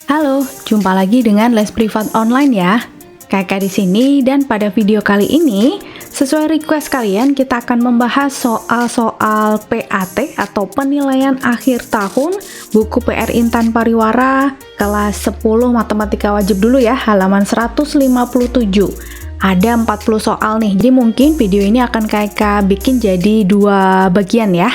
Halo, jumpa lagi dengan les privat online ya. Kakak di sini dan pada video kali ini, sesuai request kalian, kita akan membahas soal-soal PAT atau penilaian akhir tahun buku PR Intan Pariwara kelas 10 Matematika Wajib dulu ya, halaman 157. Ada 40 soal nih, jadi mungkin video ini akan kakak bikin jadi 2 bagian ya.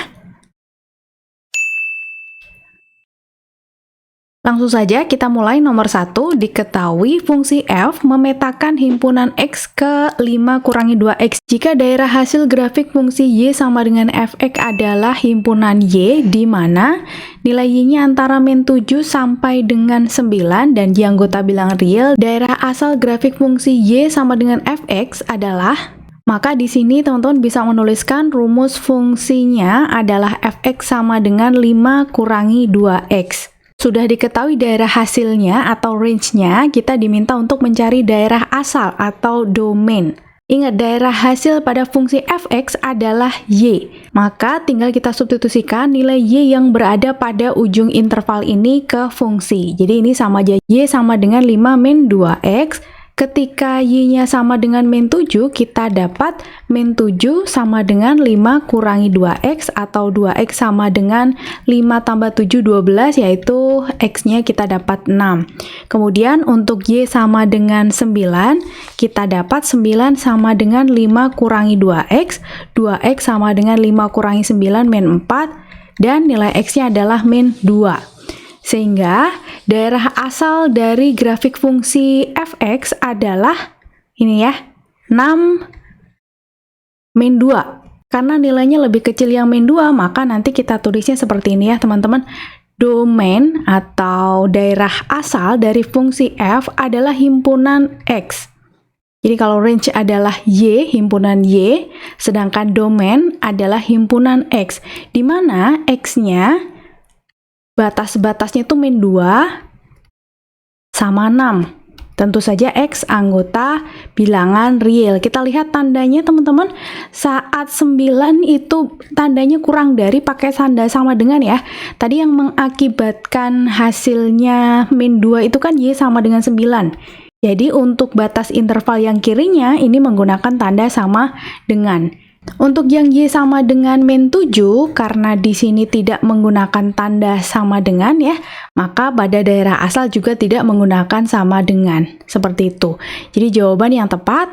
Langsung saja kita mulai. Nomor 1, diketahui fungsi f memetakan himpunan x ke 5 kurangi 2x. Jika daerah hasil grafik fungsi y sama dengan fx adalah himpunan y, di mana nilai y-nya antara min 7 sampai dengan 9 dan y anggota bilangan real, daerah asal grafik fungsi y sama dengan fx adalah, maka di sini teman-teman bisa menuliskan rumus fungsinya adalah fx sama dengan 5 kurangi 2x. Sudah diketahui daerah hasilnya atau range-nya, kita diminta untuk mencari daerah asal atau domain. Ingat, daerah hasil pada fungsi fx adalah y. Maka tinggal kita substitusikan nilai y yang berada pada ujung interval ini ke fungsi. Jadi ini sama aja, y sama dengan 5 min 2x. Ketika y-nya sama dengan min 7, kita dapat min 7 sama dengan 5 kurangi 2x atau 2x sama dengan 5 tambah 7, 12, yaitu x-nya kita dapat 6. Kemudian untuk y sama dengan 9, kita dapat 9 sama dengan 5 kurangi 2x, 2x sama dengan 5 kurangi 9 min 4, dan nilai x-nya adalah min 2. Sehingga daerah asal dari grafik fungsi fx adalah ini ya, 6 min 2. Karena nilainya lebih kecil yang min 2, maka nanti kita tulisnya seperti ini ya teman-teman. Domain atau daerah asal dari fungsi f adalah himpunan x. Jadi kalau range adalah y, himpunan y, sedangkan domain adalah himpunan x, di mana x-nya batas-batasnya itu min 2 sama 6. Tentu saja x anggota bilangan real. Kita lihat tandanya teman-teman, saat 9 itu tandanya kurang dari, pakai tanda sama dengan ya. Tadi yang mengakibatkan hasilnya min 2 itu kan y sama dengan 9. Jadi untuk batas interval yang kirinya ini menggunakan tanda sama dengan. Untuk yang y sama dengan min 7, karena di sini tidak menggunakan tanda sama dengan ya, maka pada daerah asal juga tidak menggunakan sama dengan. Seperti itu. Jadi jawaban yang tepat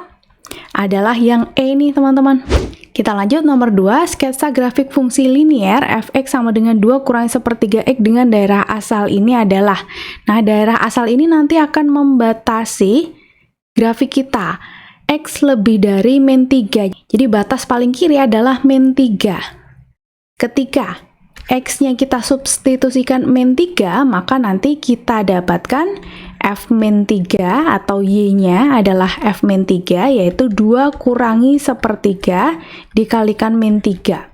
adalah yang E nih teman-teman. Kita lanjut nomor 2, sketsa grafik fungsi linier fx sama dengan 2 kurangi 1/3x dengan daerah asal ini adalah. Nah, daerah asal ini nanti akan membatasi grafik kita. X lebih dari min 3. Jadi batas paling kiri adalah min 3. Ketika X-nya kita substitusikan min 3, maka nanti kita dapatkan F min 3 atau Y-nya adalah F min 3, yaitu 2 kurangi 1/3 dikalikan min 3.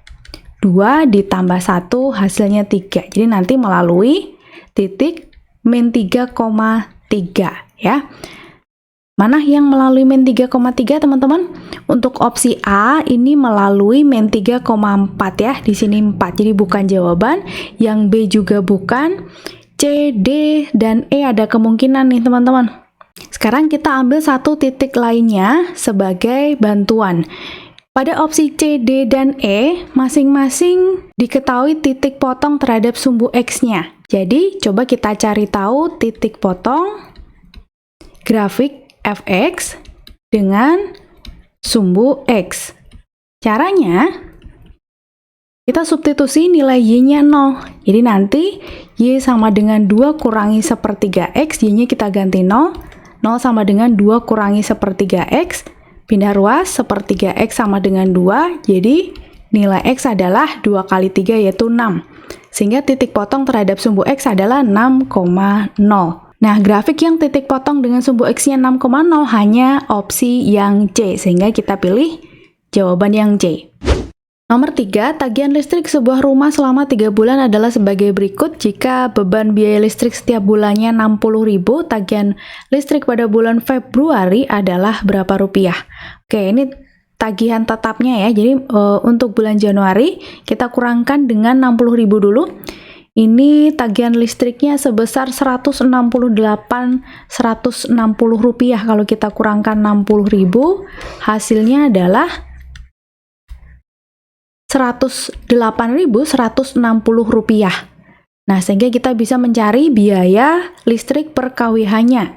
2 ditambah 1 hasilnya 3. Jadi nanti melalui titik min 3,3 ya. Mana yang melalui min 3,3 teman-teman? Untuk opsi A ini melalui min 3,4 ya. Di sini 4. Jadi bukan jawaban. Yang B juga bukan. C, D, dan E ada kemungkinan nih teman-teman. Sekarang kita ambil satu titik lainnya sebagai bantuan. Pada opsi C, D, dan E masing-masing diketahui titik potong terhadap sumbu X-nya. Jadi coba kita cari tahu titik potong grafik fx dengan sumbu x. Caranya, kita substitusi nilai y-nya 0. Jadi nanti y sama dengan 2 kurangi 1/3x, y-nya kita ganti 0. 0 sama dengan 2 kurangi 1/3x, pindah ruas, 1/3x sama dengan 2, jadi nilai x adalah 2 kali 3 yaitu 6. Sehingga titik potong terhadap sumbu x adalah 6,0. Nah, grafik yang titik potong dengan sumbu x-nya 6,0 hanya opsi yang C, sehingga kita pilih jawaban yang C. Nomor 3, tagihan listrik sebuah rumah selama 3 bulan adalah sebagai berikut. Jika beban biaya listrik setiap bulannya 60.000, tagihan listrik pada bulan Februari adalah berapa rupiah? Oke, ini tagihan tetapnya ya. Jadi untuk bulan Januari kita kurangkan dengan 60.000 dulu. Ini tagihan listriknya sebesar 168.160 rupiah. Kalau kita kurangkan 60.000, hasilnya adalah 108.160 rupiah. Nah, sehingga kita bisa mencari biaya listrik per kWh-nya.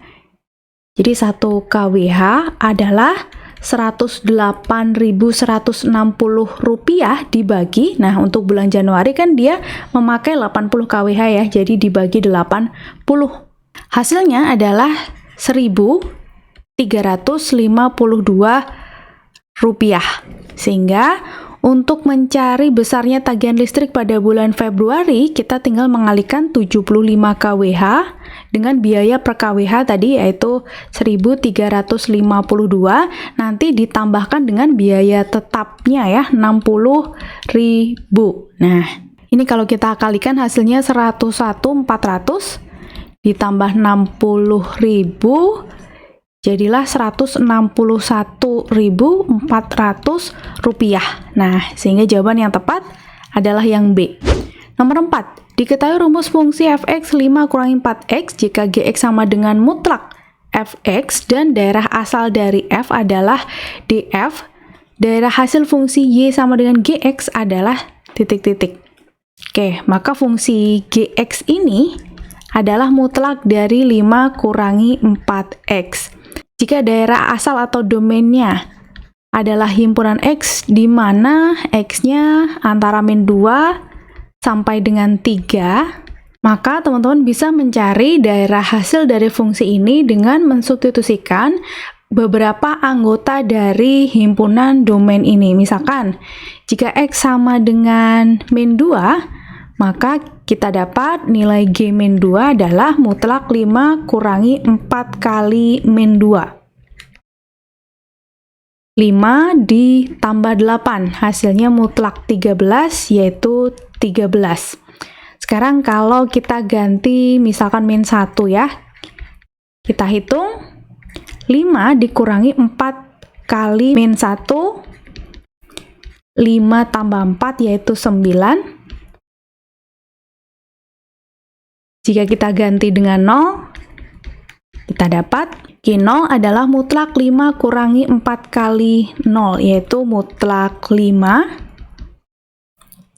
Jadi 1 kWh adalah 108.160 rupiah dibagi, nah untuk bulan Januari kan dia memakai 80 kWh ya, jadi dibagi 80. Hasilnya adalah 1.352 rupiah. Sehingga untuk mencari besarnya tagihan listrik pada bulan Februari, kita tinggal mengalihkan 75 kWh dengan biaya per kWh tadi yaitu 1.352, nanti ditambahkan dengan biaya tetapnya ya 60.000. Nah, ini kalau kita kalikan hasilnya 101.400 ditambah 60.000 jadilah 161.400 rupiah. Nah, sehingga jawaban yang tepat adalah yang B. Nomor 4. Diketahui rumus fungsi fx 5 kurangi 4x jika gx sama dengan mutlak fx dan daerah asal dari f adalah df. Daerah hasil fungsi y sama dengan gx adalah titik-titik. Oke, maka fungsi gx ini adalah mutlak dari 5 kurangi 4x. Jika daerah asal atau domainnya adalah himpunan X di mana X-nya antara min 2 sampai dengan 3, maka teman-teman bisa mencari daerah hasil dari fungsi ini dengan mensubstitusikan beberapa anggota dari himpunan domain ini. Misalkan, jika X sama dengan min 2, maka kita dapat nilai G min 2 adalah mutlak 5 kurangi 4 kali min 2. 5 ditambah 8, hasilnya mutlak 13, yaitu 13. Sekarang kalau kita ganti misalkan min 1 ya, kita hitung 5 dikurangi 4 kali min 1, 5 tambah 4 yaitu 9. Jika kita ganti dengan 0, kita dapat G0 adalah mutlak 5 kurangi 4 kali 0, yaitu mutlak 5.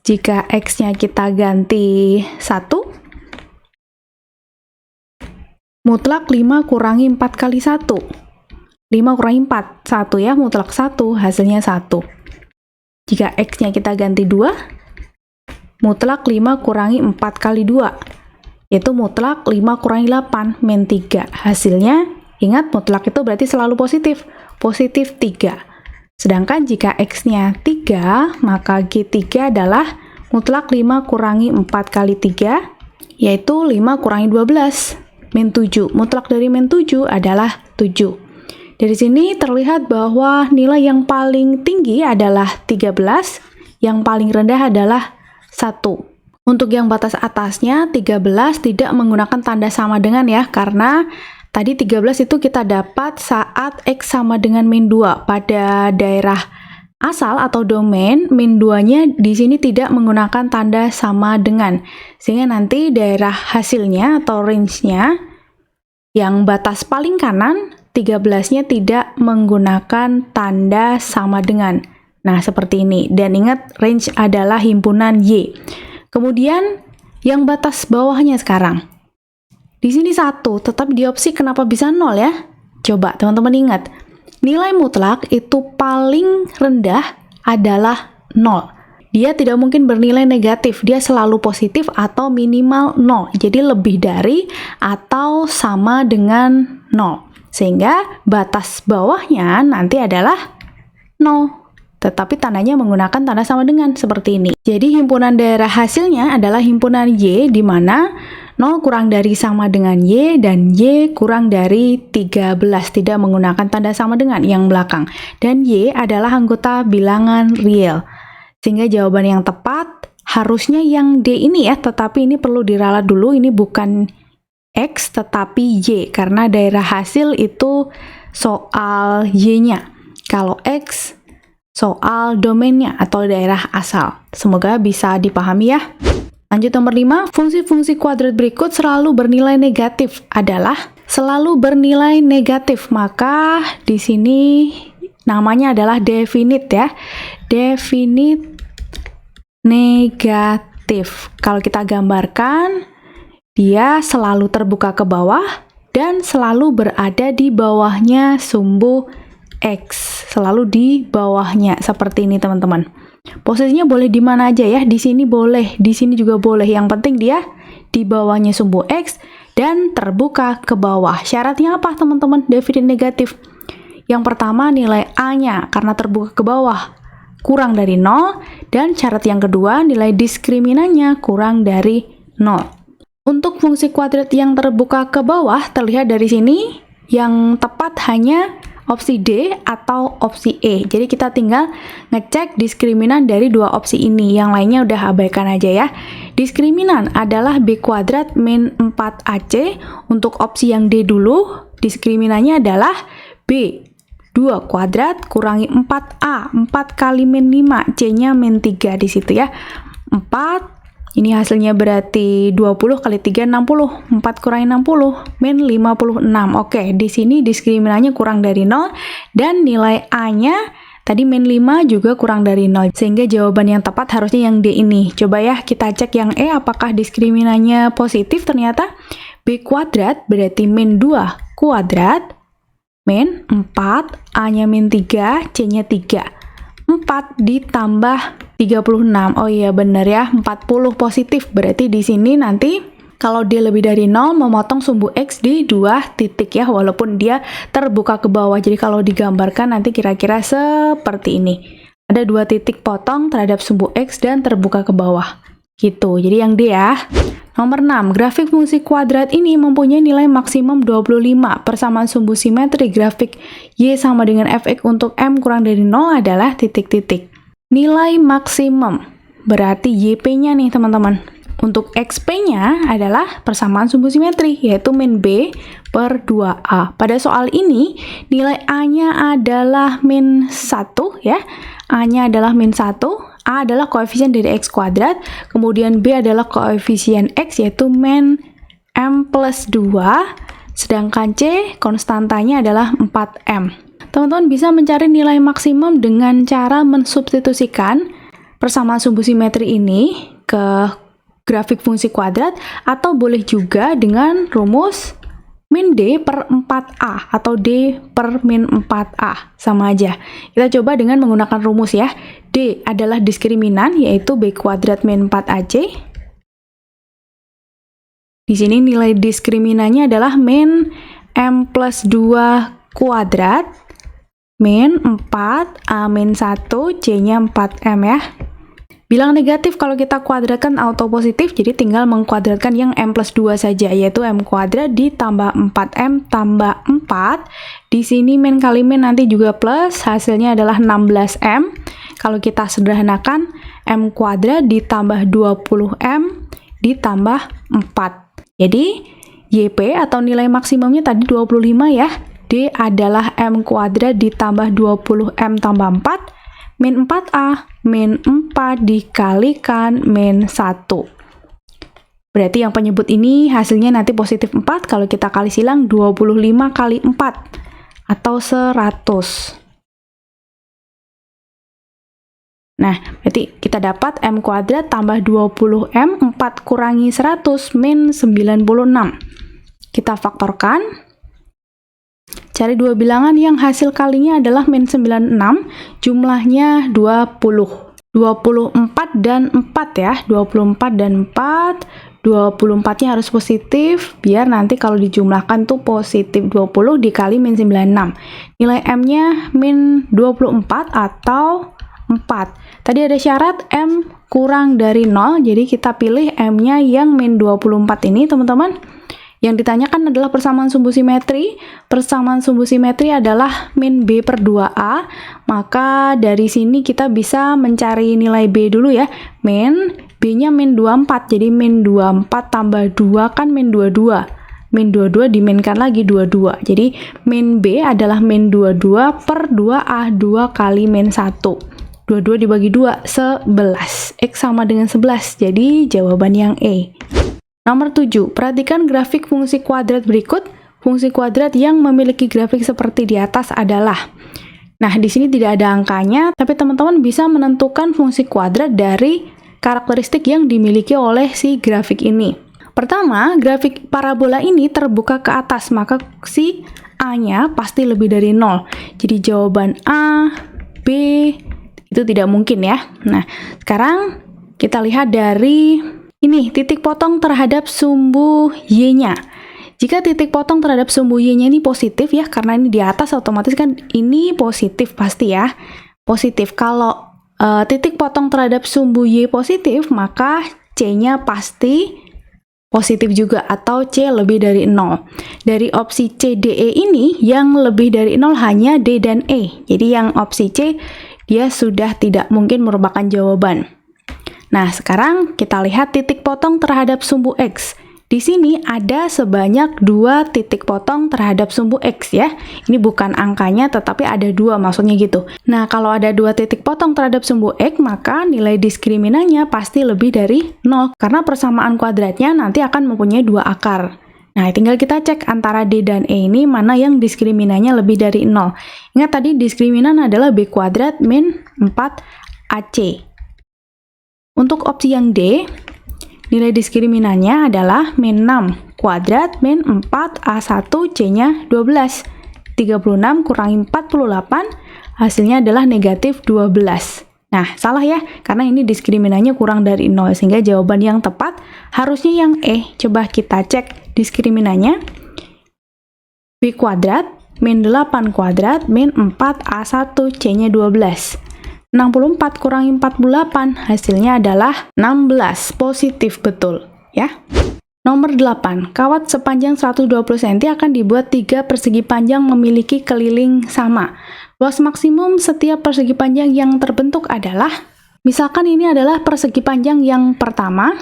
Jika X-nya kita ganti 1, mutlak 5 kurangi 4 kali 1. 5 kurangi 4, 1 ya, mutlak 1, hasilnya 1. Jika X-nya kita ganti 2, mutlak 5 kurangi 4 kali 2. Itu mutlak 5 kurangi 8, min 3. Hasilnya, ingat mutlak itu berarti selalu positif, positif 3. Sedangkan jika X-nya 3, maka G3 adalah mutlak 5 kurangi 4 kali 3, yaitu 5 kurangi 12, min 7. Mutlak dari min 7 adalah 7. Dari sini terlihat bahwa nilai yang paling tinggi adalah 13, yang paling rendah adalah 1. Untuk yang batas atasnya, 13 tidak menggunakan tanda sama dengan ya, karena tadi 13 itu kita dapat saat X sama dengan min 2. Pada daerah asal atau domain, min 2-nya di sini tidak menggunakan tanda sama dengan. Sehingga nanti daerah hasilnya atau range-nya, yang batas paling kanan, 13-nya tidak menggunakan tanda sama dengan. Nah, seperti ini. Dan ingat, range adalah himpunan Y. Kemudian yang batas bawahnya sekarang. Di sini 1, tetap di opsi kenapa bisa 0 ya? Coba teman-teman ingat, nilai mutlak itu paling rendah adalah 0. Dia tidak mungkin bernilai negatif, dia selalu positif atau minimal 0. Jadi lebih dari atau sama dengan 0. Sehingga batas bawahnya nanti adalah 0. Tetapi tandanya menggunakan tanda sama dengan seperti ini. Jadi himpunan daerah hasilnya adalah himpunan Y, di mana 0 kurang dari sama dengan Y dan Y kurang dari 13, tidak menggunakan tanda sama dengan yang belakang. Dan Y adalah anggota bilangan real. Sehingga jawaban yang tepat harusnya yang D ini ya, tetapi ini perlu diralat dulu, ini bukan X tetapi Y, karena daerah hasil itu soal Y-nya. Kalau X soal domainnya atau daerah asal. Semoga bisa dipahami ya. Lanjut nomor 5, fungsi-fungsi kuadrat berikut selalu bernilai negatif adalah selalu bernilai negatif. Maka di sini namanya adalah definite ya. Definite negatif. Kalau kita gambarkan, dia selalu terbuka ke bawah dan selalu berada di bawahnya sumbu X. Selalu di bawahnya seperti ini teman-teman. Posisinya boleh di mana aja ya, di sini boleh, di sini juga boleh. Yang penting dia di bawahnya sumbu X dan terbuka ke bawah. Syaratnya apa teman-teman? Definite negatif. Yang pertama nilai A-nya karena terbuka ke bawah kurang dari 0, dan syarat yang kedua nilai diskriminannya kurang dari 0. Untuk fungsi kuadrat yang terbuka ke bawah terlihat dari sini, yang tepat hanya opsi D atau opsi E. Jadi kita tinggal ngecek diskriminan dari dua opsi ini. Yang lainnya udah abaikan aja ya. Diskriminan adalah B kuadrat min 4AC. Untuk opsi yang D dulu, diskriminannya adalah B 2 kuadrat kurangi 4A. 4 kali min 5, C-nya min 3 di situ ya. 4, ini hasilnya berarti 20 kali 3, 60. 4 kurangi 60, min 56. Oke, di sini diskriminannya kurang dari 0, dan nilai A-nya tadi min 5 juga kurang dari 0. Sehingga jawaban yang tepat harusnya yang D ini. Coba ya, kita cek yang E, apakah diskriminannya positif. Ternyata B kuadrat berarti min 2 kuadrat, min 4, A-nya min 3, C-nya 3. 4 ditambah 36. Oh iya bener ya, 40 positif. Berarti di sini nanti kalau dia lebih dari 0 memotong sumbu X di 2 titik ya, walaupun dia terbuka ke bawah. Jadi kalau digambarkan nanti kira-kira seperti ini. Ada 2 titik potong terhadap sumbu X dan terbuka ke bawah. Gitu. Jadi yang D ya. Nomor 6, grafik fungsi kuadrat ini mempunyai nilai maksimum 25. Persamaan sumbu simetri grafik Y sama dengan fx untuk M kurang dari 0 adalah titik-titik. Nilai maksimum berarti YP-nya nih teman-teman. Untuk XP-nya adalah persamaan sumbu simetri, yaitu min B per 2A. Pada soal ini, nilai A-nya adalah min 1 ya. A-nya adalah min 1. A adalah koefisien dari X kuadrat, kemudian B adalah koefisien X yaitu min M plus 2, sedangkan C konstantanya adalah 4M. Teman-teman bisa mencari nilai maksimum dengan cara mensubstitusikan persamaan sumbu simetri ini ke grafik fungsi kuadrat, atau boleh juga dengan rumus min D per 4A atau D per min 4A. Sama aja. Kita coba dengan menggunakan rumus ya. D adalah diskriminan, yaitu B kuadrat min 4AC. Di sini nilai diskriminannya adalah min M plus 2 kuadrat min 4, A min 1, C-nya 4M ya. Bilang negatif kalau kita kuadratkan auto positif, jadi tinggal mengkuadratkan yang M plus 2 saja, yaitu M kuadrat ditambah 4M tambah 4. Di sini min kali min nanti juga plus, hasilnya adalah 16M. Kalau kita sederhanakan, M kuadrat ditambah 20M ditambah 4. Jadi, YP atau nilai maksimumnya tadi 25 ya. D adalah M kuadrat ditambah 20M tambah 4. Min 4A, min 4 dikalikan min 1. Berarti yang penyebut ini hasilnya nanti positif 4, kalau kita kali silang 25 kali 4, atau 100. Nah, berarti kita dapat M kuadrat tambah 20M, 4 kurangi 100, min 96. Kita faktorkan. Cari dua bilangan yang hasil kalinya adalah min 96, jumlahnya 20. 24 dan 4 ya, 24 dan 4, 24-nya harus positif, biar nanti kalau dijumlahkan tuh positif 20 dikali min 96. Nilai M-nya min 24 atau 4. Tadi ada syarat M kurang dari 0, jadi kita pilih M-nya yang min 24 ini teman-teman. Yang ditanyakan adalah persamaan sumbu simetri. Persamaan sumbu simetri adalah min B per 2A. Maka dari sini kita bisa mencari nilai B dulu ya. Min, B-nya min 24. Jadi min 24 tambah 2 kan min 22. Min 22 diminkan lagi 22. Jadi min B adalah min 22 per 2A. 2 kali min 1. 22 dibagi 2, 11. X sama dengan 11, jadi jawaban yang E. Nomor 7, perhatikan grafik fungsi kuadrat berikut. Fungsi kuadrat yang memiliki grafik seperti di atas adalah. Nah, di sini tidak ada angkanya, tapi teman-teman bisa menentukan fungsi kuadrat dari karakteristik yang dimiliki oleh si grafik ini. Pertama, grafik parabola ini terbuka ke atas, maka si A-nya pasti lebih dari 0. Jadi jawaban A, B, itu tidak mungkin ya. Nah, sekarang kita lihat dari ini, titik potong terhadap sumbu Y-nya. Jika titik potong terhadap sumbu Y-nya ini positif ya, karena ini di atas otomatis kan ini positif pasti ya. Positif. Kalau titik potong terhadap sumbu Y positif, maka C-nya pasti positif juga atau C lebih dari 0. Dari opsi C, D, E ini yang lebih dari 0 hanya D dan E. Jadi yang opsi C dia sudah tidak mungkin merupakan jawaban. Nah, sekarang kita lihat titik potong terhadap sumbu X. Di sini ada sebanyak 2 titik potong terhadap sumbu X ya. Ini bukan angkanya tetapi ada 2 maksudnya gitu. Nah, kalau ada 2 titik potong terhadap sumbu X, maka nilai diskriminannya pasti lebih dari 0. Karena persamaan kuadratnya nanti akan mempunyai 2 akar. Nah, tinggal kita cek antara D dan E ini mana yang diskriminannya lebih dari 0. Ingat tadi diskriminan adalah B kuadrat min 4AC. Untuk opsi yang D, nilai diskriminannya adalah min 6 kuadrat min 4A1 C-nya 12. 36 kurangi 48, hasilnya adalah negatif 12. Nah, salah ya, karena ini diskriminannya kurang dari 0, sehingga jawaban yang tepat harusnya yang E. Coba kita cek diskriminannya. B kuadrat min 8 kuadrat min 4A1 C-nya 12. 64 kurangi 48, hasilnya adalah 16, positif betul, ya. Nomor 8, kawat sepanjang 120 cm akan dibuat 3 persegi panjang memiliki keliling sama. Luas maksimum setiap persegi panjang yang terbentuk adalah, misalkan ini adalah persegi panjang yang pertama,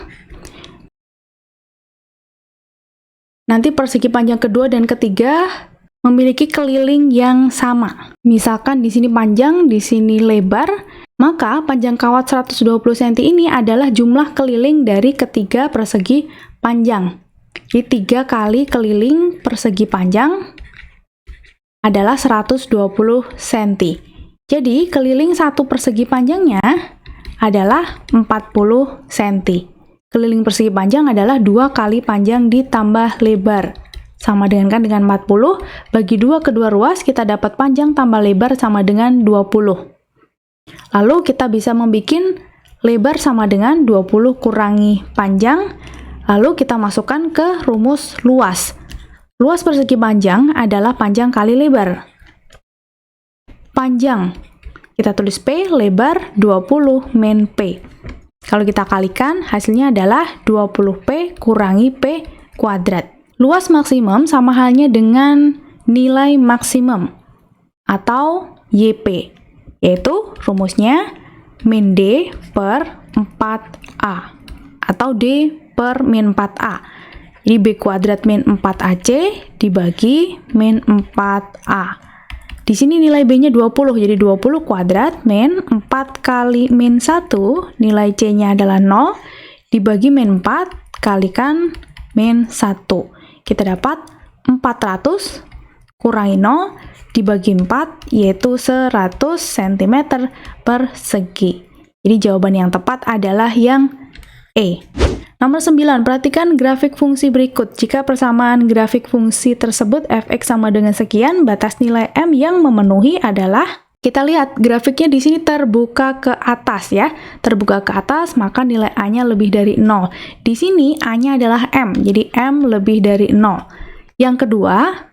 nanti persegi panjang kedua dan ketiga memiliki keliling yang sama. Misalkan di sini panjang, di sini lebar, maka panjang kawat 120 cm ini adalah jumlah keliling dari ketiga persegi panjang. Jadi 3 kali keliling persegi panjang adalah 120 cm. Jadi keliling satu persegi panjangnya adalah 40 cm. Keliling persegi panjang adalah 2 kali panjang ditambah lebar. Sama dengan kan dengan 40, bagi 2 kedua ruas, kita dapat panjang tambah lebar sama dengan 20. Lalu kita bisa membuat lebar sama dengan 20 kurangi panjang, lalu kita masukkan ke rumus luas. Luas persegi panjang adalah panjang kali lebar. Panjang, kita tulis P, lebar 20 min P. Kalau kita kalikan, hasilnya adalah 20P kurangi P kuadrat. Luas maksimum sama halnya dengan nilai maksimum atau YP, yaitu rumusnya min D per 4A atau D per min 4A. Jadi B kuadrat min 4AC dibagi min 4A. Di sini nilai B-nya 20, jadi 20 kuadrat min 4 kali min 1, nilai C-nya adalah 0, dibagi min 4, kalikan min 1. Kita dapat 400 kurangi 0 dibagi 4, yaitu 100 cm persegi. Jadi jawaban yang tepat adalah yang E. Nomor 9, perhatikan grafik fungsi berikut. Jika persamaan grafik fungsi tersebut fx sama dengan sekian, batas nilai M yang memenuhi adalah, kita lihat grafiknya di sini terbuka ke atas ya. Terbuka ke atas, maka nilai A-nya lebih dari 0. Di sini A-nya adalah M, jadi M lebih dari 0. Yang kedua,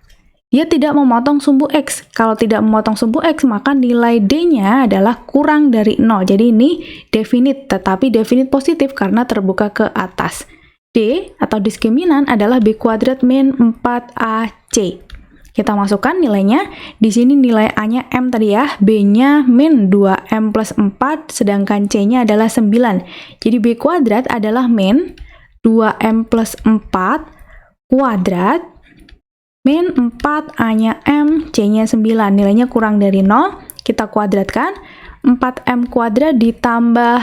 dia tidak memotong sumbu X. Kalau tidak memotong sumbu X, maka nilai D-nya adalah kurang dari 0. Jadi ini definite, tetapi definite positif karena terbuka ke atas. D atau diskriminan adalah B kuadrat min 4AC. Kita masukkan nilainya. Di sini nilai A-nya M tadi ya, B-nya min 2M plus 4, sedangkan C-nya adalah 9. Jadi B kuadrat adalah min 2M plus 4 kuadrat min 4, A-nya M, C-nya 9. Nilainya kurang dari 0, kita kuadratkan. 4M kuadrat ditambah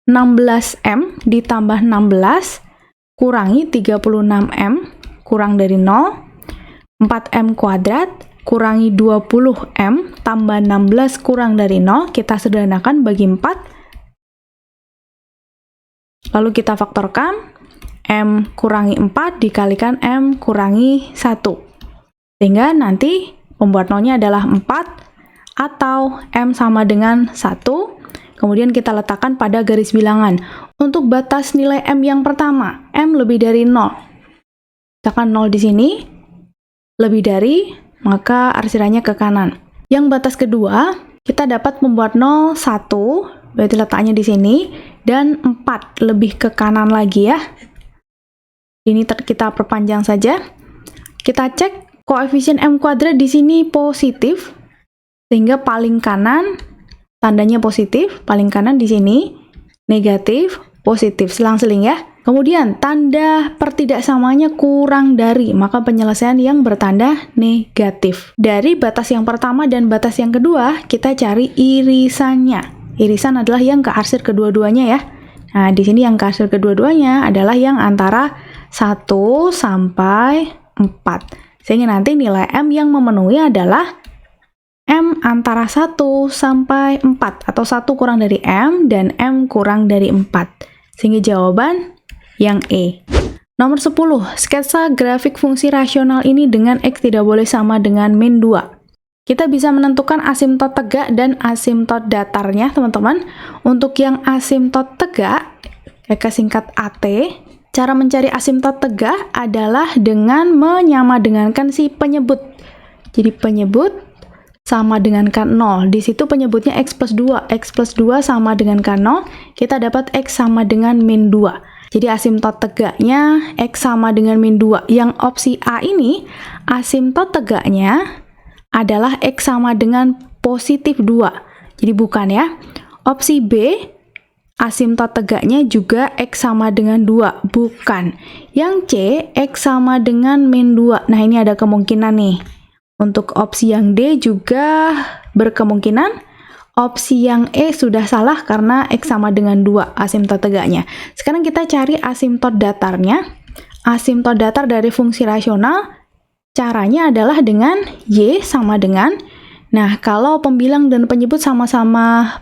16M ditambah 16 kurangi 36M kurang dari 0. 4M kuadrat kurangi 20M tambah 16 kurang dari 0. Kita sederhanakan bagi 4. Lalu kita faktorkan. M kurangi 4 dikalikan M kurangi 1. Sehingga nanti pembuat nolnya adalah 4 atau M sama dengan 1. Kemudian kita letakkan pada garis bilangan. Untuk batas nilai M yang pertama, M lebih dari 0. Letakkan 0 di sini, lebih dari, maka arsirannya ke kanan. Yang batas kedua, kita dapat membuat 0, 1, berarti letaknya di sini, dan 4, lebih ke kanan lagi ya. Ini kita perpanjang saja. Kita cek koefisien M kuadrat di sini positif, sehingga paling kanan tandanya positif, paling kanan di sini negatif, positif, selang-seling ya. Kemudian tanda pertidaksamanya kurang dari, maka penyelesaian yang bertanda negatif. Dari batas yang pertama dan batas yang kedua, kita cari irisannya. Irisan adalah yang kearsir kedua-duanya ya. Nah, di sini yang kearsir kedua-duanya adalah yang antara 1 sampai 4. Sehingga nanti nilai M yang memenuhi adalah M antara 1 sampai 4 atau 1 kurang dari M dan M kurang dari 4. Sehingga jawaban yang E. Nomor 10, sketsa grafik fungsi rasional ini dengan X tidak boleh sama dengan min 2. Kita bisa menentukan asimtot tegak dan asimtot datarnya, teman-teman. Untuk yang asimtot tegak, kita singkat AT, cara mencari asimtot tegak adalah dengan menyamadengankan si penyebut. Jadi penyebut sama dengan kan 0. Di situ penyebutnya X plus 2. X plus 2 sama dengan kan 0. Kita dapat X sama dengan min 2. Jadi asimtot tegaknya X sama dengan min 2. Yang opsi A ini, asimtot tegaknya adalah X sama dengan positif 2. Jadi bukan ya. Opsi B, asimtot tegaknya juga X sama dengan 2. Bukan. Yang C, X sama dengan min 2. Nah, ini ada kemungkinan nih. Untuk opsi yang D juga berkemungkinan. Opsi yang E sudah salah karena X sama dengan 2 asimtot tegaknya. Sekarang kita cari asimtot datarnya. Asimtot datar dari fungsi rasional, caranya adalah dengan Y sama dengan, nah kalau pembilang dan penyebut sama-sama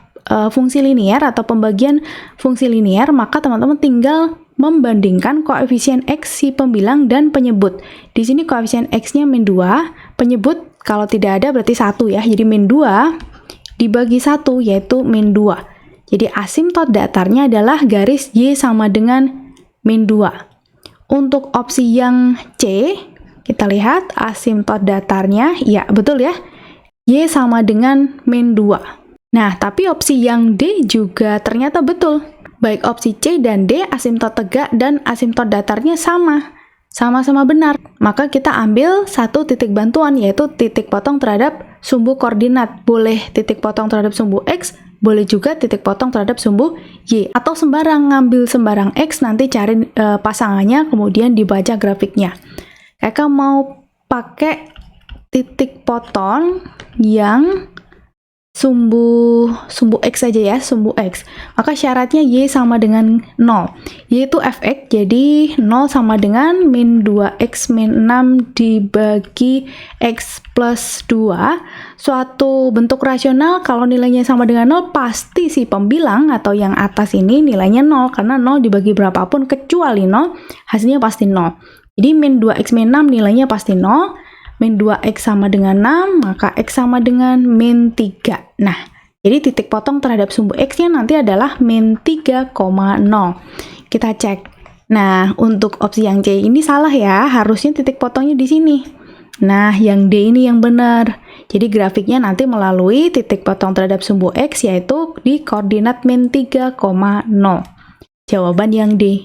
fungsi linear atau pembagian fungsi linear, maka teman-teman tinggal membandingkan koefisien X si pembilang dan penyebut. Di sini koefisien X-nya min 2, penyebut kalau tidak ada berarti 1 ya, jadi min 2 dibagi 1 yaitu min 2. Jadi asimtot datarnya adalah garis Y sama dengan min 2. Untuk opsi yang C, kita lihat asimtot datarnya, ya betul ya, Y sama dengan min 2. Nah, tapi opsi yang D juga ternyata betul. Baik opsi C dan D, asimtot tegak dan asimtot datarnya sama-sama benar. Maka kita ambil satu titik bantuan, yaitu titik potong terhadap sumbu koordinat. Boleh titik potong terhadap sumbu X, boleh juga titik potong terhadap sumbu Y. Atau sembarang, ngambil sembarang X, nanti cari pasangannya, kemudian dibaca grafiknya. Kakak mau pakai titik potong yang sumbu X saja ya, sumbu X. Maka syaratnya Y sama dengan 0. Y itu Fx, jadi 0 sama dengan min 2X min 6 dibagi X plus 2. Suatu bentuk rasional kalau nilainya sama dengan 0, pasti si pembilang atau yang atas ini nilainya 0. Karena 0 dibagi berapapun kecuali 0, hasilnya pasti 0. Jadi min 2X min 6 nilainya pasti 0. Min 2X sama dengan 6, maka X sama dengan min 3. Nah, jadi titik potong terhadap sumbu X-nya nanti adalah min 3,0. Kita cek. Nah, untuk opsi yang C ini salah ya, harusnya titik potongnya di sini. Nah, yang D ini yang benar. Jadi grafiknya nanti melalui titik potong terhadap sumbu X, yaitu di koordinat min 3,0. Jawaban yang D.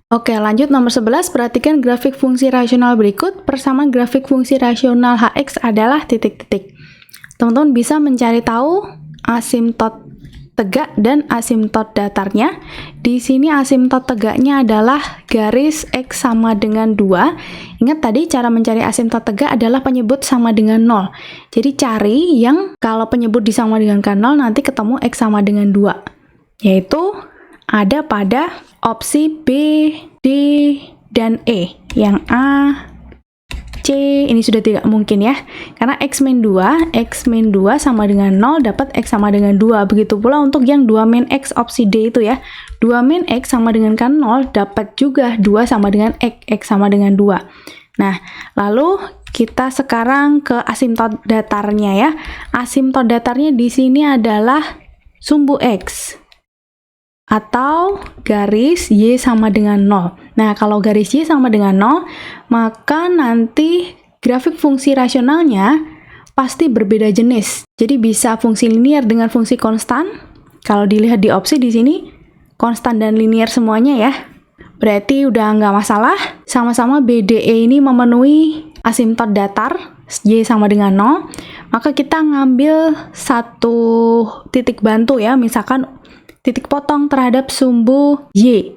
Oke, lanjut nomor 11, perhatikan grafik fungsi rasional berikut. Persamaan grafik fungsi rasional Hx adalah titik-titik. Teman-teman bisa mencari tahu asimtot tegak dan asimtot datarnya. Di sini asimtot tegaknya adalah garis X sama dengan 2. Ingat tadi cara mencari asimtot tegak adalah penyebut sama dengan 0. Jadi cari yang kalau penyebut disama dengan 0 nanti ketemu X sama dengan 2. Yaitu ada pada opsi B, D, dan E. Yang A, C ini sudah tidak mungkin ya, karena X min 2 sama dengan 0 dapat X sama dengan 2. Begitu pula untuk yang 2 min X opsi D itu ya, 2 min X sama dengan 0 dapat juga 2 sama dengan X sama dengan 2. Nah, lalu kita sekarang ke asimtot datarnya ya. Asimtot datarnya di sini adalah sumbu X atau garis Y sama dengan 0. Nah, kalau garis Y sama dengan 0, maka nanti grafik fungsi rasionalnya pasti berbeda jenis. Jadi bisa fungsi linear dengan fungsi konstan. Kalau dilihat di opsi di sini, konstan dan linear semuanya ya. Berarti udah nggak masalah. Sama-sama BDE ini memenuhi asimtot datar, Y sama dengan 0. Maka kita ngambil satu titik bantu ya, misalkan titik potong terhadap sumbu Y.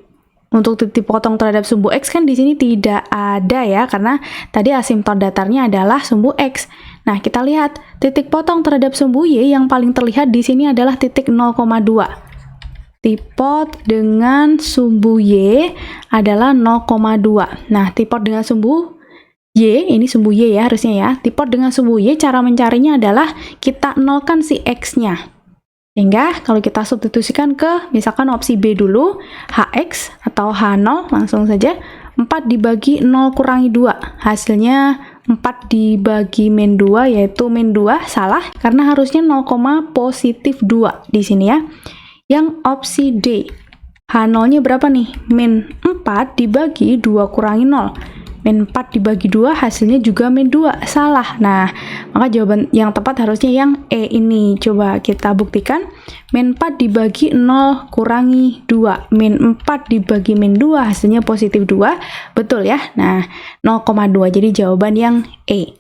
Untuk titik potong terhadap sumbu X kan di sini tidak ada ya, karena tadi asimtot datarnya adalah sumbu X. Nah, kita lihat titik potong terhadap sumbu Y yang paling terlihat di sini adalah titik 0,2. Tipot dengan sumbu Y adalah 0,2. Nah, tipot dengan sumbu Y, ini sumbu Y ya harusnya ya. Tipot dengan sumbu Y, cara mencarinya adalah kita nolkan si X-nya. Sehingga kalau kita substitusikan ke misalkan opsi B dulu, HX atau H0 langsung saja 4 dibagi 0 kurangi 2. Hasilnya 4 dibagi min 2 yaitu min 2, salah karena harusnya 0, positif 2 di sini ya. Yang opsi D, H0-nya berapa nih? Min 4 dibagi 2 kurangi 0. Min 4 dibagi 2 hasilnya juga min 2, salah. Nah, maka jawaban yang tepat harusnya yang E ini. Coba kita buktikan. Min 4 dibagi 0 kurangi 2. Min 4 dibagi min 2 hasilnya positif 2. Betul ya? Nah, 0,2. Jadi jawaban yang E.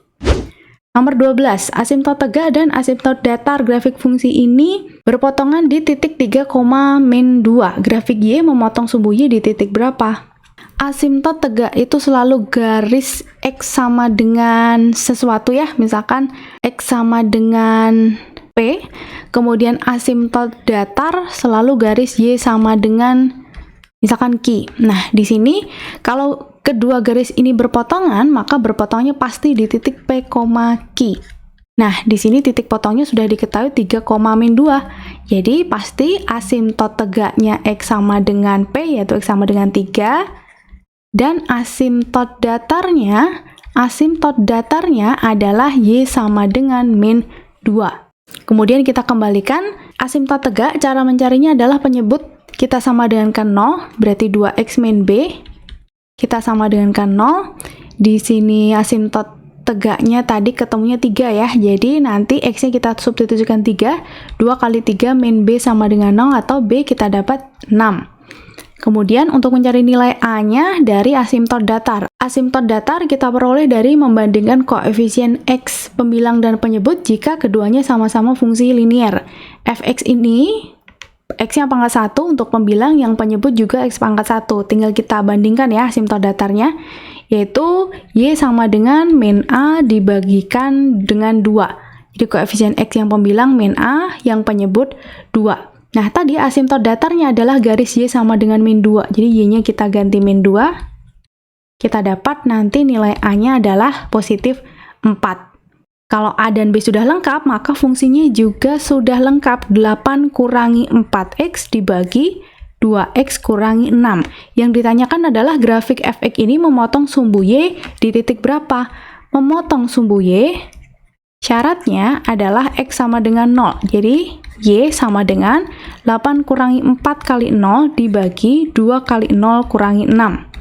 Nomor 12, asimtot tegak dan asimtot datar grafik fungsi ini berpotongan di titik 3, min 2. Grafik Y memotong sumbu Y di titik berapa? Asimtot tegak itu selalu garis X sama dengan sesuatu ya, misalkan X sama dengan P, kemudian asimtot datar selalu garis Y sama dengan misalkan Q. Nah, di sini kalau kedua garis ini berpotongan, maka berpotongnya pasti di titik P, Q. Nah, di sini titik potongnya sudah diketahui 3, min 2. Jadi, pasti asimtot tegaknya X sama dengan P, yaitu X sama dengan 3. Dan asimtot datarnya adalah Y sama dengan min 2. Kemudian kita kembalikan asimtot tegak, cara mencarinya adalah penyebut kita sama dengan kan 0, berarti 2X min B. Kita sama dengan kan 0. Di sini asimtot tegaknya tadi ketemunya 3 ya. Jadi nanti X-nya kita substitusikan 3. 2 kali 3 min B sama dengan 0 atau B kita dapat 6. Kemudian untuk mencari nilai A-nya dari asimtot datar. Asimtot datar kita peroleh dari membandingkan koefisien X pembilang dan penyebut jika keduanya sama-sama fungsi linear. Fx ini X-nya pangkat 1 untuk pembilang, yang penyebut juga X pangkat 1. Tinggal kita bandingkan ya asimtot datarnya, yaitu Y sama dengan min A dibagikan dengan 2. Jadi koefisien X yang pembilang min A, yang penyebut 2. Nah, tadi asimtot datarnya adalah garis Y sama dengan min 2. Jadi Y-nya kita ganti min 2. Kita dapat nanti nilai A-nya adalah positif 4. Kalau A dan B sudah lengkap, maka fungsinya juga sudah lengkap. 8 kurangi 4X dibagi 2X kurangi 6. Yang ditanyakan adalah grafik fx ini memotong sumbu Y di titik berapa? Memotong sumbu Y, syaratnya adalah X sama dengan 0. Jadi, Y sama dengan 8 kurangi 4 kali 0 dibagi 2 kali 0 kurangi 6.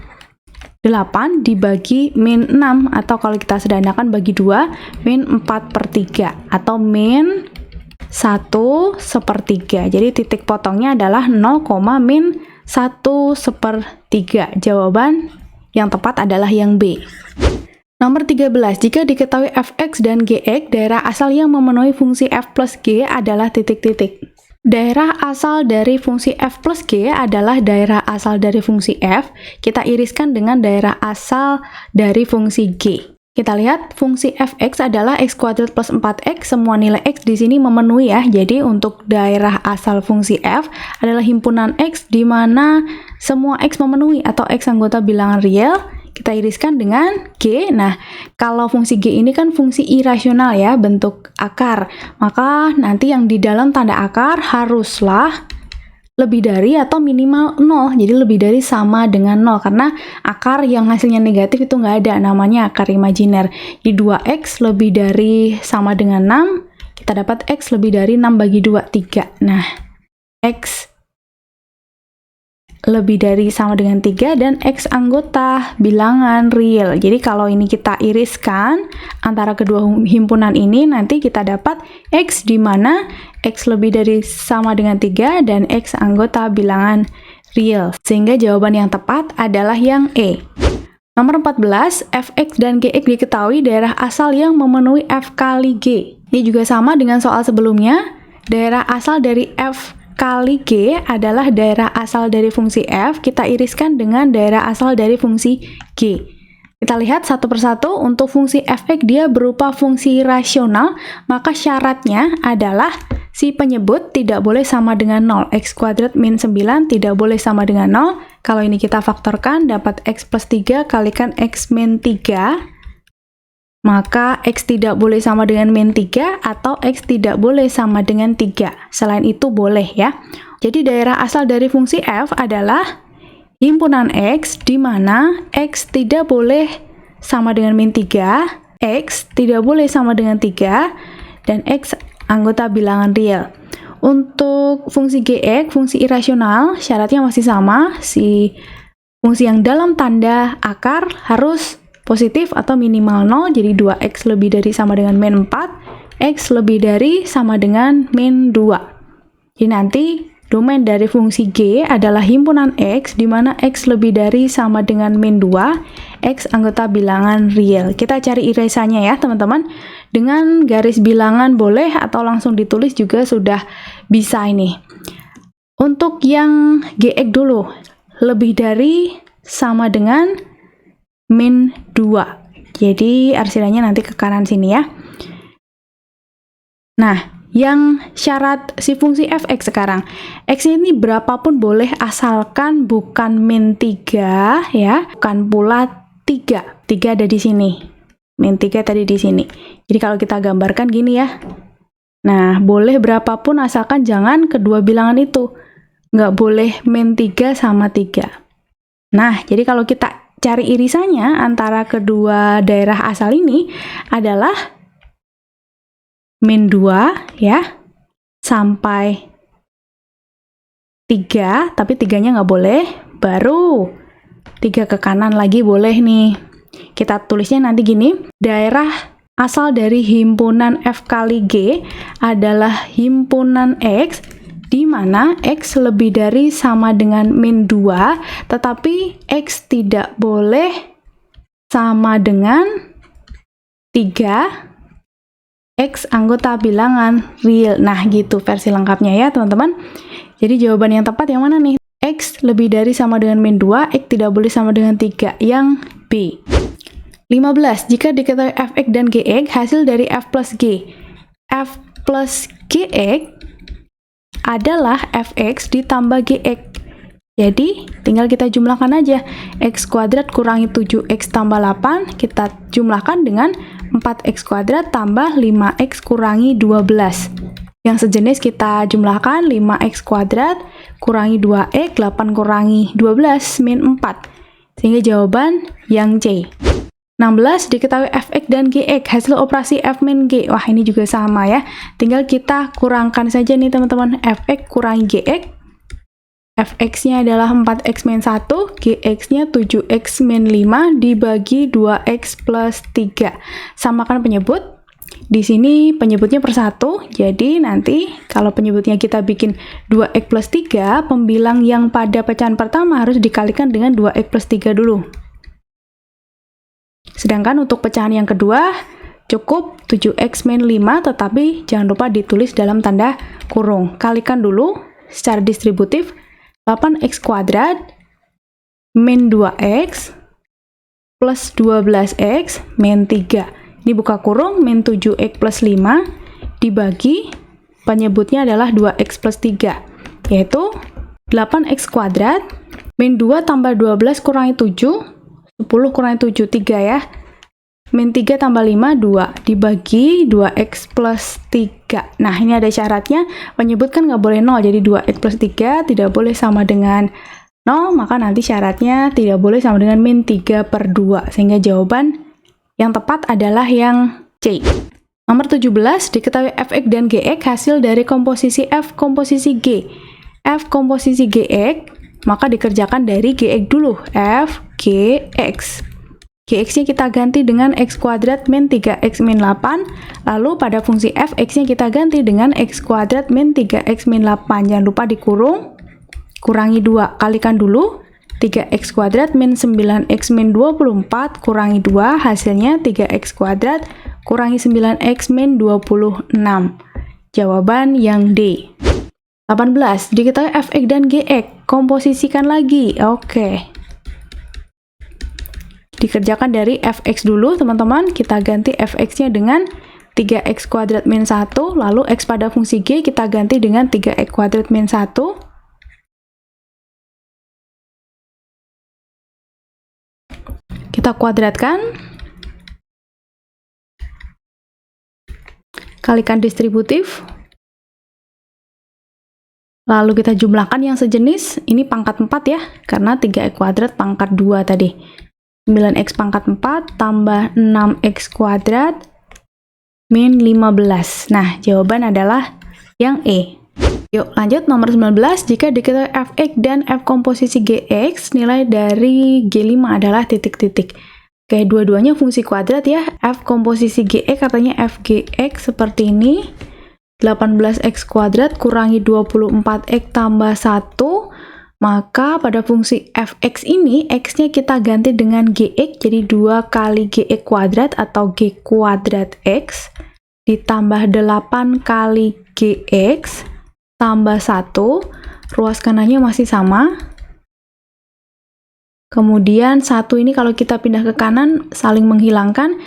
8 dibagi min 6, atau kalau kita sederhanakan bagi 2, min 4/3, atau min 1/3. Jadi titik potongnya adalah 0, min 1/3. Jawaban yang tepat adalah yang B. Nomor 13, jika diketahui fx dan gx, daerah asal yang memenuhi fungsi f plus g adalah titik-titik. Daerah asal dari fungsi f plus g adalah daerah asal dari fungsi f. Kita iriskan dengan daerah asal dari fungsi g. Kita lihat fungsi fx adalah x kuadrat plus 4x. Semua nilai x di sini memenuhi ya. Jadi untuk daerah asal fungsi f adalah himpunan x di mana semua x memenuhi atau x anggota bilangan real. Kita iriskan dengan G. Nah, kalau fungsi G ini kan fungsi irasional ya, bentuk akar. Maka nanti yang di dalam tanda akar haruslah lebih dari atau minimal 0. Jadi lebih dari sama dengan 0. Karena akar yang hasilnya negatif itu nggak ada, namanya akar imajiner. Jadi 2x lebih dari sama dengan 6. Kita dapat x lebih dari 6 bagi 2, 3. Nah, x lebih dari sama dengan 3 dan x anggota bilangan real. Jadi kalau ini kita iriskan antara kedua himpunan ini, nanti kita dapat x di mana x lebih dari sama dengan 3 dan x anggota bilangan real. Sehingga jawaban yang tepat adalah yang E. Nomor 14, fx dan gx diketahui daerah asal yang memenuhi f kali g. Ini juga sama dengan soal sebelumnya. Daerah asal dari f kali G adalah daerah asal dari fungsi f, kita iriskan dengan daerah asal dari fungsi G. Kita lihat satu persatu. Untuk fungsi fx dia berupa fungsi rasional, maka syaratnya adalah si penyebut tidak boleh sama dengan 0. X kuadrat min 9 tidak boleh sama dengan 0. Kalau ini kita faktorkan, dapat x plus 3 kalikan x min 3. Maka x tidak boleh sama dengan min 3 atau x tidak boleh sama dengan 3. Selain itu boleh ya. Jadi daerah asal dari fungsi f adalah himpunan x di mana x tidak boleh sama dengan min 3, x tidak boleh sama dengan 3, dan x anggota bilangan real. Untuk fungsi gx, fungsi irasional, syaratnya masih sama. Si fungsi yang dalam tanda akar harus positif atau minimal 0, jadi 2x lebih dari sama dengan min 4, x lebih dari sama dengan min 2. Jadi nanti domain dari fungsi g adalah himpunan x, di mana x lebih dari sama dengan min 2, x anggota bilangan real. Kita cari irisannya ya teman-teman. Dengan garis bilangan boleh atau langsung ditulis juga sudah bisa ini. Untuk yang gx dulu, lebih dari sama dengan min 2. Jadi arsilanya nanti ke kanan sini ya. Nah, yang syarat si fungsi fx sekarang. X ini berapapun boleh asalkan bukan min 3 ya, bukan pula 3. 3 ada di sini. Min 3 tadi di sini. Jadi kalau kita gambarkan gini ya. Nah, boleh berapapun asalkan jangan kedua bilangan itu. Nggak boleh min 3 sama 3. Nah, jadi kalau kita cari irisannya antara kedua daerah asal ini adalah min 2 ya, sampai 3, tapi 3-nya nggak boleh, baru 3 ke kanan lagi boleh nih. Kita tulisnya nanti gini, daerah asal dari himpunan f kali g adalah himpunan x, di mana x lebih dari sama dengan min 2, tetapi x tidak boleh sama dengan 3, x anggota bilangan real. Nah, gitu versi lengkapnya ya, teman-teman. Jadi jawaban yang tepat yang mana nih? X lebih dari sama dengan min 2, x tidak boleh sama dengan 3. Yang B. 15. Jika diketahui fx dan gx, hasil dari f plus g. F plus gx adalah fx ditambah gx. Jadi, tinggal kita jumlahkan aja. X kuadrat kurangi 7x tambah 8, kita jumlahkan dengan 4x kuadrat tambah 5x kurangi 12. Yang sejenis kita jumlahkan 5x kuadrat kurangi 2x, 8 kurangi 12, min 4. Sehingga jawaban yang C. 16. Diketahui fx dan gx, hasil operasi f min g. Wah, ini juga sama ya. Tinggal kita kurangkan saja nih teman-teman. Fx kurangi gx. Fx-nya adalah 4x min 1, gx-nya 7x min 5 dibagi 2x plus 3. Samakan penyebut. Di sini penyebutnya per 1, jadi nanti kalau penyebutnya kita bikin 2x plus 3, pembilang yang pada pecahan pertama harus dikalikan dengan 2x plus 3 dulu. Sedangkan untuk pecahan yang kedua, Cukup 7x min 5, tetapi jangan lupa ditulis dalam tanda kurung. Kalikan dulu secara distributif. 8x kuadrat min 2x plus 12x min 3. Ini buka kurung, min 7x plus 5 dibagi, penyebutnya adalah 2x plus 3, yaitu 8x kuadrat min 2 tambah 12 kurangi 7, 10 kurangi 7, 3 ya. Min 3 tambah 5, 2, dibagi 2x plus 3. Nah, ini ada syaratnya, penyebut kan nggak boleh 0, jadi 2x plus 3 tidak boleh sama dengan 0, maka nanti syaratnya tidak boleh sama dengan min 3 per 2, sehingga jawaban yang tepat adalah yang C. Nomor 17, diketahui fx dan gx hasil dari komposisi f komposisi g. F komposisi gx, maka dikerjakan dari gx dulu, f, gx. Gx-nya kita ganti dengan x kuadrat min 3x min 8, lalu pada fungsi f, x-nya kita ganti dengan x kuadrat min 3x min 8. Jangan lupa dikurung, kurangi 2, kalikan dulu, 3x kuadrat min 9x min 24, kurangi 2, hasilnya 3x kuadrat kurangi 9x min 26. Jawaban yang D. 18. Diketahui fx dan gx, komposisikan lagi. Oke. Dikerjakan dari fx dulu, teman-teman. Kita ganti fx-nya dengan 3x kuadrat min 1, lalu x pada fungsi g kita ganti dengan 3x kuadrat min 1. Kita kuadratkan. Kalikan distributif. Lalu kita jumlahkan yang sejenis. Ini pangkat 4 ya, karena 3x kuadrat pangkat 2 tadi. 9x pangkat 4 tambah 6x kuadrat min 15. Nah, jawaban adalah yang E. Yuk, lanjut nomor 19. Jika diketahui fx dan f komposisi gx, nilai dari G5 adalah titik-titik. Oke, dua-duanya fungsi kuadrat ya. F komposisi gx katanya fgx seperti ini. 18x kuadrat kurangi 24x tambah 1. Maka pada fungsi fx ini, x-nya kita ganti dengan gx, jadi 2 kali gx kuadrat atau g kuadrat x, ditambah 8 kali gx, tambah 1, ruas kanannya masih sama. Kemudian 1 ini kalau kita pindah ke kanan, saling menghilangkan,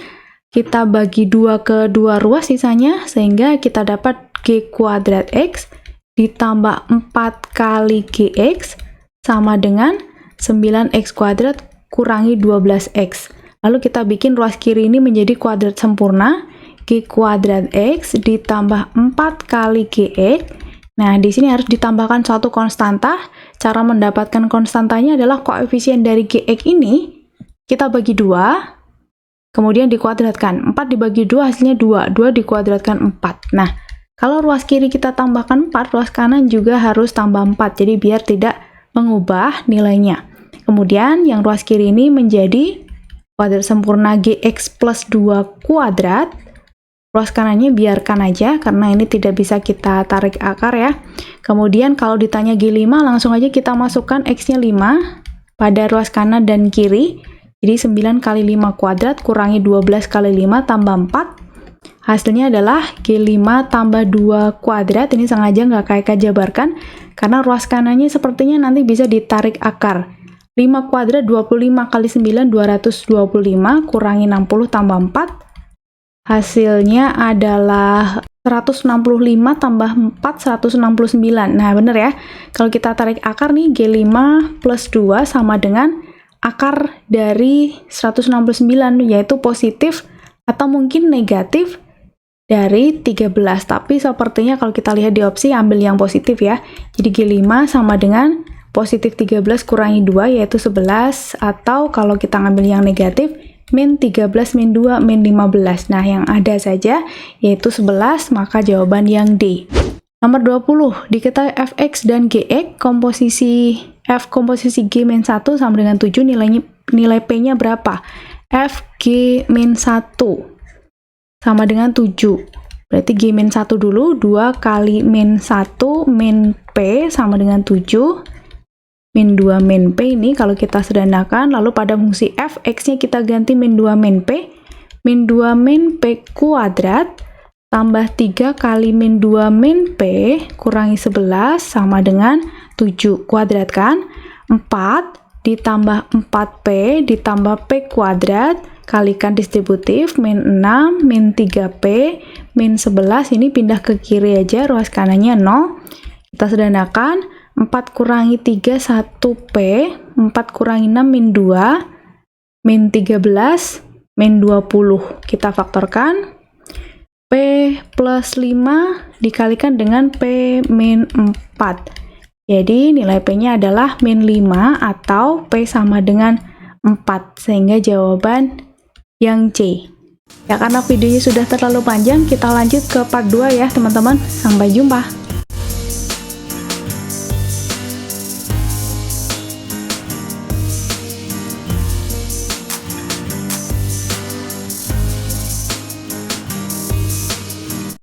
kita bagi 2 ke 2 ruas sisanya, sehingga kita dapat g kuadrat x, ditambah 4 kali gx, sama dengan 9x kuadrat kurangi 12x. Lalu kita bikin ruas kiri ini menjadi kuadrat sempurna, g kuadrat x ditambah 4 kali gx. Nah, di sini harus ditambahkan suatu konstanta. Cara mendapatkan konstantanya adalah koefisien dari gx ini, kita bagi 2, kemudian dikuadratkan. 4 dibagi 2 hasilnya 2, 2 dikuadratkan 4. Nah, kalau ruas kiri kita tambahkan 4, ruas kanan juga harus tambah 4, jadi biar tidak mengubah nilainya. Kemudian yang ruas kiri ini menjadi kuadrat sempurna gx plus 2 kuadrat. Ruas kanannya biarkan aja karena ini tidak bisa kita tarik akar ya. Kemudian kalau ditanya G5 langsung aja kita masukkan x-nya 5 pada ruas kanan dan kiri. Jadi 9 kali 5 kuadrat kurangi 12 kali 5 tambah 4. Hasilnya adalah G5 tambah 2 kuadrat. Ini sengaja nggak kayak jabarkan, karena ruas kanannya sepertinya nanti bisa ditarik akar. 5 kuadrat 25 kali 9, 225, kurangi 60 tambah 4. Hasilnya adalah 165 tambah 4, 169. Nah, bener ya. Kalau kita tarik akar nih, G5 plus 2 sama dengan akar dari 169, yaitu positif atau mungkin negatif dari 13, tapi sepertinya kalau kita lihat di opsi ambil yang positif ya. Jadi G5 sama dengan positif 13 kurangi 2 yaitu 11, atau kalau kita ngambil yang negatif min 13 min 2 min 15. Nah, yang ada saja yaitu 11, maka jawaban yang D. Nomor 20, diketahui fx dan gx komposisi f komposisi g min 1 sama dengan 7, nilai p-nya berapa? Fg min 1 sama dengan 7. Berarti G min 1 dulu, 2 kali min 1 min P sama dengan 7. Min 2 min P ini kalau kita sederhanakan, lalu pada fungsi f, x-nya kita ganti min 2 min P. min 2 min P kuadrat tambah 3 kali min 2 min P kurangi 11 sama dengan 7 kuadrat kan? 4 ditambah 4P ditambah P kuadrat kalikan distributif min 6 min 3P min 11 ini pindah ke kiri aja, ruas kanannya 0. Kita sederhanakan 4 kurangi 3 1P 4 kurangi 6 min 2 min 13 min 20. Kita faktorkan P plus 5 dikalikan dengan P min 4. Jadi nilai P-nya adalah min 5 atau P sama dengan 4. Sehingga jawaban yang C. Ya, karena videonya sudah terlalu panjang, kita lanjut ke part 2 ya teman-teman. Sampai jumpa.